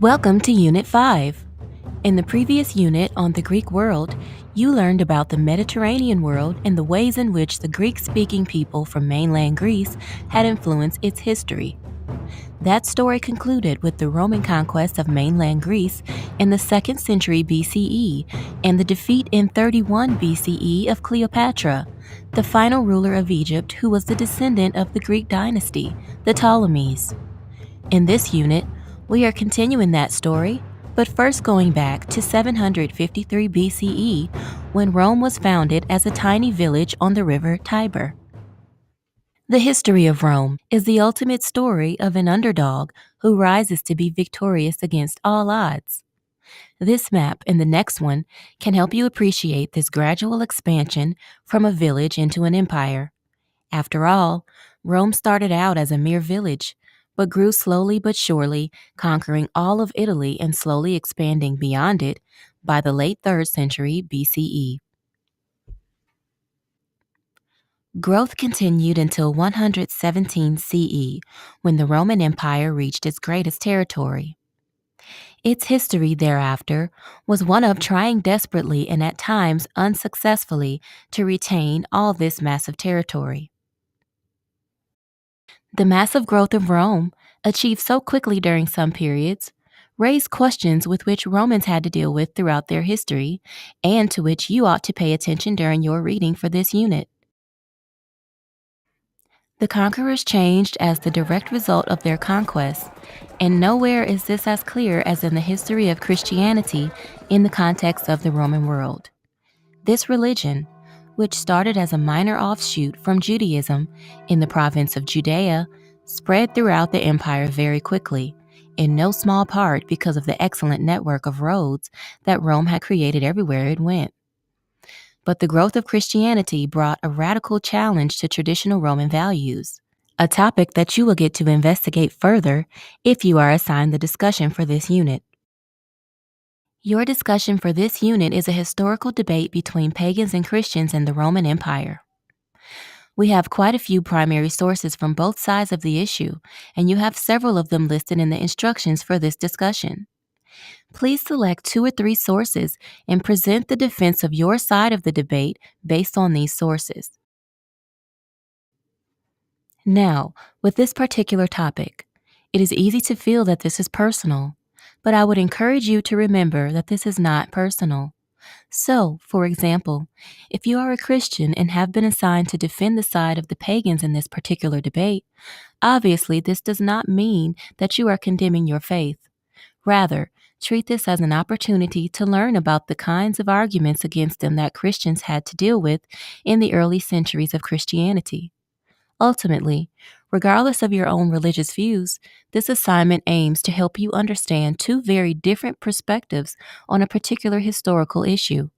Welcome to Unit 5. In the previous unit on the Greek world, you learned about the Mediterranean world and the ways in which the Greek-speaking people from mainland Greece had influenced its history. That story concluded with the Roman conquest of mainland Greece in the 2nd century BCE and the defeat in 31 BCE of Cleopatra, the final ruler of Egypt who was the descendant of the Greek dynasty, the Ptolemies. In this unit, we are continuing that story, but first going back to 753 BCE when Rome was founded as a tiny village on the river Tiber. The history of Rome is the ultimate story of an underdog who rises to be victorious against all odds. This map and the next one can help you appreciate this gradual expansion from a village into an empire. After all, Rome started out as a mere village, but grew slowly but surely, conquering all of Italy and slowly expanding beyond it by the late 3rd century BCE. Growth continued until 117 CE, when the Roman Empire reached its greatest territory. Its history thereafter was one of trying desperately and at times unsuccessfully to retain all this massive territory. The massive growth of Rome, achieved so quickly during some periods, raised questions with which Romans had to deal with throughout their history, and to which you ought to pay attention during your reading for this unit. The conquerors changed as the direct result of their conquests, and nowhere is this as clear as in the history of Christianity in the context of the Roman world. This religion, which started as a minor offshoot from Judaism in the province of Judea, spread throughout the empire very quickly, in no small part because of the excellent network of roads that Rome had created everywhere it went. But the growth of Christianity brought a radical challenge to traditional Roman values, a topic that you will get to investigate further if you are assigned the discussion for this unit. Your discussion for this unit is a historical debate between pagans and Christians in the Roman Empire. We have quite a few primary sources from both sides of the issue, and you have several of them listed in the instructions for this discussion. Please select 2 or 3 sources and present the defense of your side of the debate based on these sources. Now, with this particular topic, it is easy to feel that this is personal, but I would encourage you to remember that this is not personal. So, for example, if you are a Christian and have been assigned to defend the side of the pagans in this particular debate, obviously this does not mean that you are condemning your faith. Rather, treat this as an opportunity to learn about the kinds of arguments against them that Christians had to deal with in the early centuries of Christianity. Ultimately, regardless of your own religious views, this assignment aims to help you understand 2 very different perspectives on a particular historical issue.